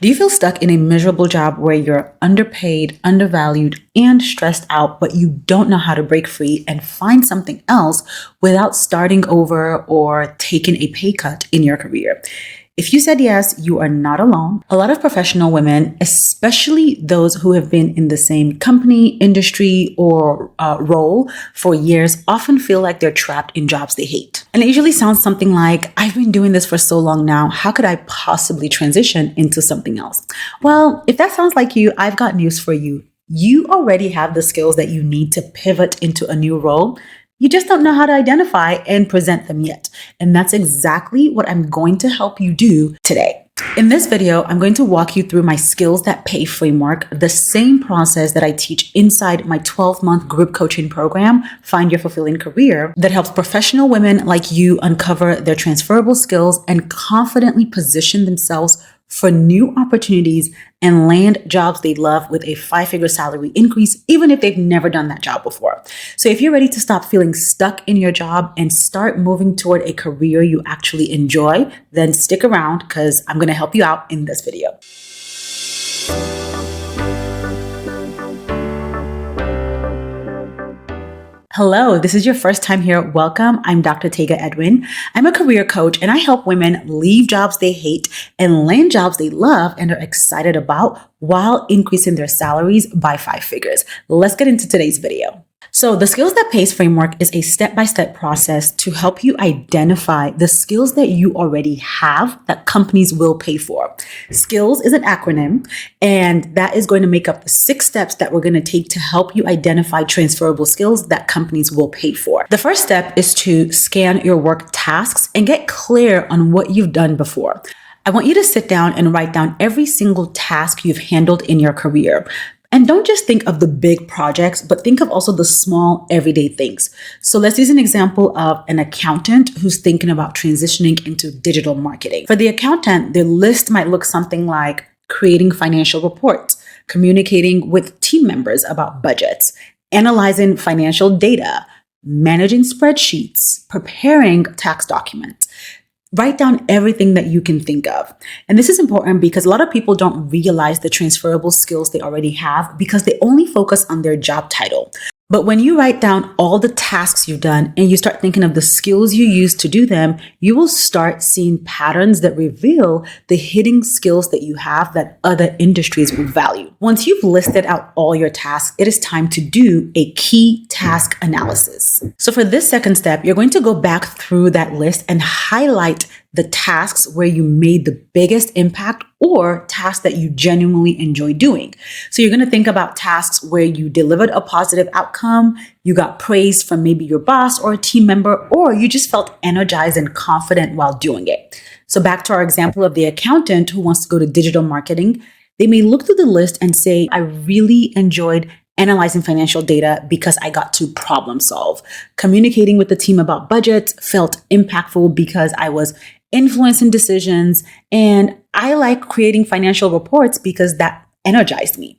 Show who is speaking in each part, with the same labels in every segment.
Speaker 1: Do you feel stuck in a miserable job where you're underpaid, undervalued, and stressed out, but you don't know how to break free and find something else without starting over or taking a pay cut in your career? If you said yes, you are not alone. A lot of professional women, especially those who have been in the same company, industry, or role for years, often feel like they're trapped in jobs they hate. And it usually sounds something like, I've been doing this for so long now, how could I possibly transition into something else? Well, if that sounds like you, I've got news for you. You already have the skills that you need to pivot into a new role. You just don't know how to identify and present them yet. And that's exactly what I'm going to help you do today. In this video, I'm going to walk you through my Skills That Pay framework, the same process that I teach inside my 12-month group coaching program, Find Your Fulfilling Career, that helps professional women like you uncover their transferable skills and confidently position themselves for new opportunities and land jobs they love with a 5-figure salary increase, even if they've never done that job before. So if you're ready to stop feeling stuck in your job and start moving toward a career you actually enjoy, then stick around because I'm going to help you out in this video. Hello, this is your first time here. Welcome. I'm Dr. 𝙁𝙤 𝙤𝙀. I'm a career coach and I help women leave jobs they hate and land jobs they love and are excited about while increasing their salaries by 5 figures. Let's get into today's video. So the Skills That Pays framework is a step-by-step process to help you identify the skills that you already have that companies will pay for. Skills is an acronym, and that is going to make up the 6 steps that we're going to take to help you identify transferable skills that companies will pay for. The first step is to scan your work tasks and get clear on what you've done before. I want you to sit down and write down every single task you've handled in your career. And don't just think of the big projects, but think of also the small everyday things. So let's use an example of an accountant who's thinking about transitioning into digital marketing. For the accountant, their list might look something like creating financial reports, communicating with team members about budgets, analyzing financial data, managing spreadsheets, preparing tax documents. Write down everything that you can think of. And this is important because a lot of people don't realize the transferable skills they already have because they only focus on their job title. But when you write down all the tasks you've done and you start thinking of the skills you use to do them, you will start seeing patterns that reveal the hidden skills that you have that other industries will value. Once you've listed out all your tasks, it is time to do a key task analysis. So for this second step, you're going to go back through that list and highlight the tasks where you made the biggest impact or tasks that you genuinely enjoy doing. So you're going to think about tasks where you delivered a positive outcome, you got praise from maybe your boss or a team member, or you just felt energized and confident while doing it. So back to our example of the accountant who wants to go to digital marketing, they may look through the list and say, I really enjoyed analyzing financial data because I got to problem solve. Communicating with the team about budgets felt impactful because I was influencing decisions, and I like creating financial reports because that energized me.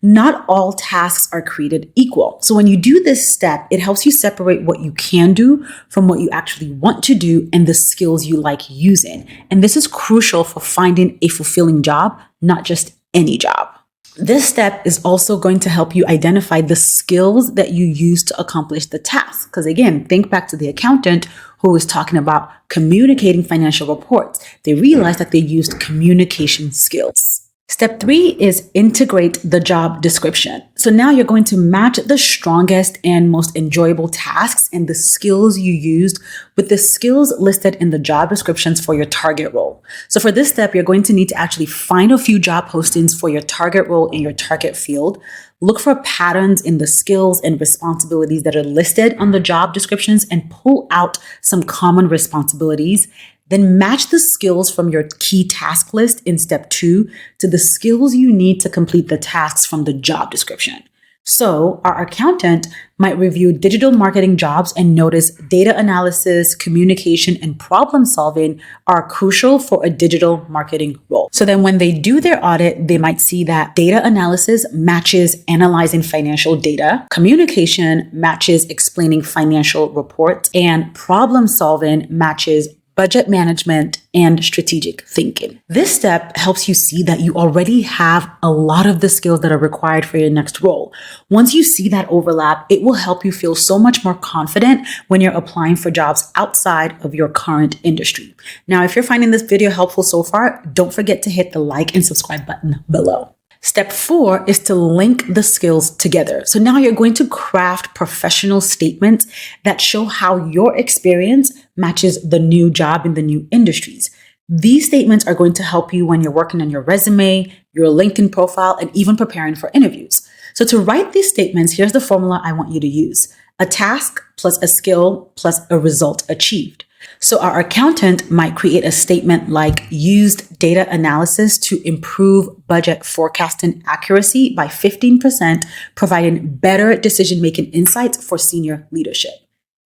Speaker 1: Not all tasks are created equal. So when you do this step, it helps you separate what you can do from what you actually want to do and the skills you like using. And this is crucial for finding a fulfilling job, not just any job. This step is also going to help you identify the skills that you use to accomplish the task. Because again, think back to the accountant who was talking about communicating financial reports. They realized that they used communication skills. Step 3 is integrate the job description. So now you're going to match the strongest and most enjoyable tasks and the skills you used with the skills listed in the job descriptions for your target role. So for this step, you're going to need to actually find a few job postings for your target role in your target field. Look for patterns in the skills and responsibilities that are listed on the job descriptions and pull out some common responsibilities. Then match the skills from your key task list in step 2 to the skills you need to complete the tasks from the job description. So our accountant might review digital marketing jobs and notice data analysis, communication, and problem solving are crucial for a digital marketing role. So then when they do their audit, they might see that data analysis matches analyzing financial data, communication matches explaining financial reports, and problem solving matches budget management, and strategic thinking. This step helps you see that you already have a lot of the skills that are required for your next role. Once you see that overlap, it will help you feel so much more confident when you're applying for jobs outside of your current industry. Now, if you're finding this video helpful so far, don't forget to hit the like and subscribe button below. Step 4 is to link the skills together. So now you're going to craft professional statements that show how your experience matches the new job in the new industries. These statements are going to help you when you're working on your resume, your LinkedIn profile, and even preparing for interviews. So to write these statements, here's the formula I want you to use: a task plus a skill plus a result achieved. So our accountant might create a statement like used data analysis to improve budget forecasting accuracy by 15%, providing better decision-making insights for senior leadership.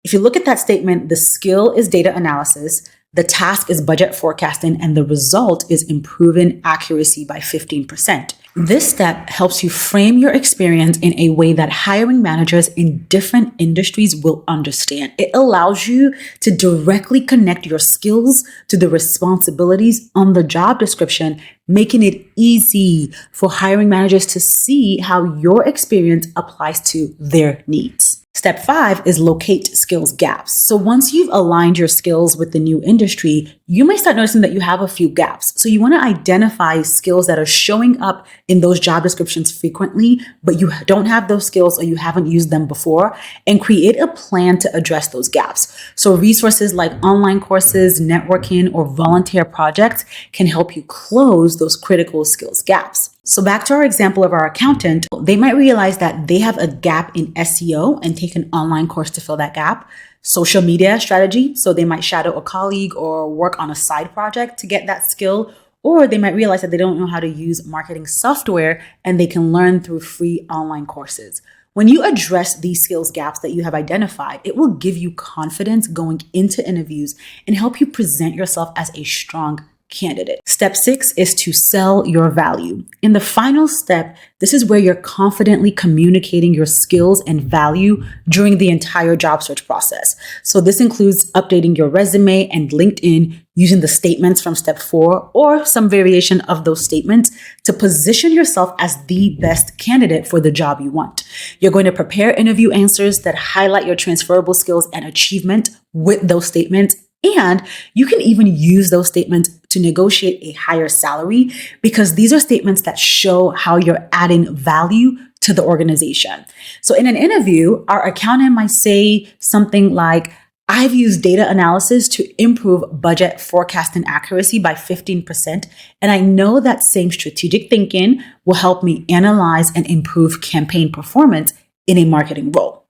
Speaker 1: If you look at that statement, the skill is data analysis, the task is budget forecasting, and the result is improving accuracy by 15%. This step helps you frame your experience in a way that hiring managers in different industries will understand. It allows you to directly connect your skills to the responsibilities on the job description, making it easy for hiring managers to see how your experience applies to their needs. Step 5 is locate skills gaps. So once you've aligned your skills with the new industry, you may start noticing that you have a few gaps. So you want to identify skills that are showing up in those job descriptions frequently, but you don't have those skills or you haven't used them before, and create a plan to address those gaps. So resources like online courses, networking, or volunteer projects can help you close those critical skills gaps. So back to our example of our accountant, they might realize that they have a gap in SEO and take an online course to fill that gap. Social media strategy, so they might shadow a colleague or work on a side project to get that skill. Or they might realize that they don't know how to use marketing software and they can learn through free online courses. When you address these skills gaps that you have identified, it will give you confidence going into interviews and help you present yourself as a strong candidate. Step 6 is to sell your value. In the final step, this is where you're confidently communicating your skills and value during the entire job search process. So this includes updating your resume and LinkedIn using the statements from step 4 or some variation of those statements to position yourself as the best candidate for the job you want. You're going to prepare interview answers that highlight your transferable skills and achievement with those statements. And you can even use those statements to negotiate a higher salary because these are statements that show how you're adding value to the organization. So in an interview, our accountant might say something like, I've used data analysis to improve budget forecasting accuracy by 15%. And I know that same strategic thinking will help me analyze and improve campaign performance in a marketing role.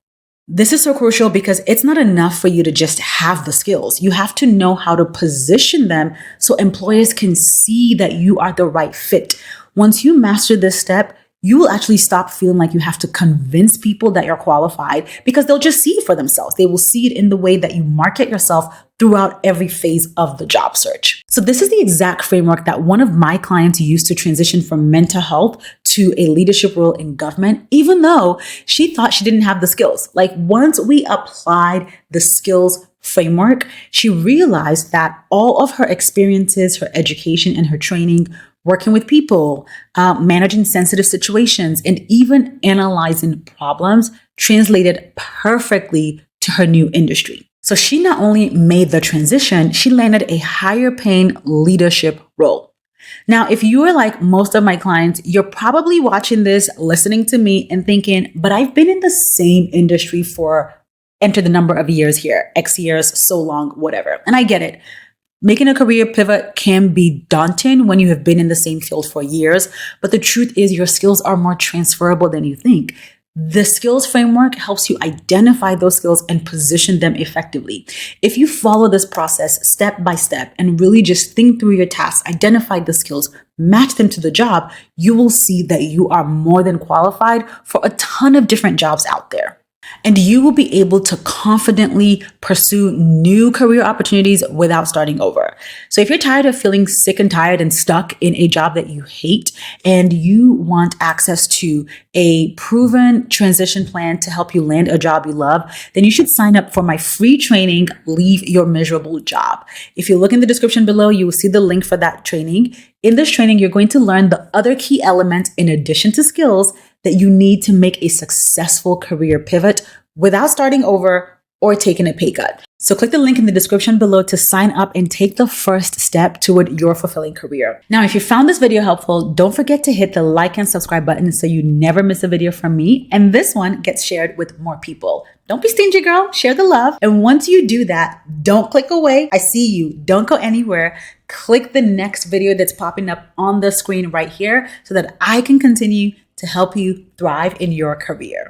Speaker 1: This is so crucial because it's not enough for you to just have the skills. You have to know how to position them so employers can see that you are the right fit. Once you master this step, you will actually stop feeling like you have to convince people that you're qualified because they'll just see it for themselves. They will see it in the way that you market yourself throughout every phase of the job search. So this is the exact framework that one of my clients used to transition from mental health to a leadership role in government, even though she thought she didn't have the skills. Like once we applied the skills framework, she realized that all of her experiences, her education, and her training working with people, managing sensitive situations, and even analyzing problems translated perfectly to her new industry. So she not only made the transition, she landed a higher paying leadership role. Now, if you are like most of my clients, you're probably watching this, listening to me and thinking, but I've been in the same industry for enter the number of years here, X years, so long, whatever. And I get it. Making a career pivot can be daunting when you have been in the same field for years, but the truth is your skills are more transferable than you think. The skills framework helps you identify those skills and position them effectively. If you follow this process step by step and really just think through your tasks, identify the skills, match them to the job, you will see that you are more than qualified for a ton of different jobs out there. And you will be able to confidently pursue new career opportunities without starting over. So if you're tired of feeling sick and tired and stuck in a job that you hate, and you want access to a proven transition plan to help you land a job you love, then you should sign up for my free training, Leave Your Miserable Job. If you look in the description below, you will see the link for that training. In this training, you're going to learn the other key elements in addition to skills that you need to make a successful career pivot without starting over or taking a pay cut. So click the link in the description below to sign up and take the first step toward your fulfilling career. Now, if you found this video helpful, don't forget to hit the like and subscribe button so you never miss a video from me. And this one gets shared with more people. Don't be stingy, girl. Share the love. And once you do that, don't click away. I see you. Don't go anywhere. Click the next video that's popping up on the screen right here so that I can continue to help you thrive in your career.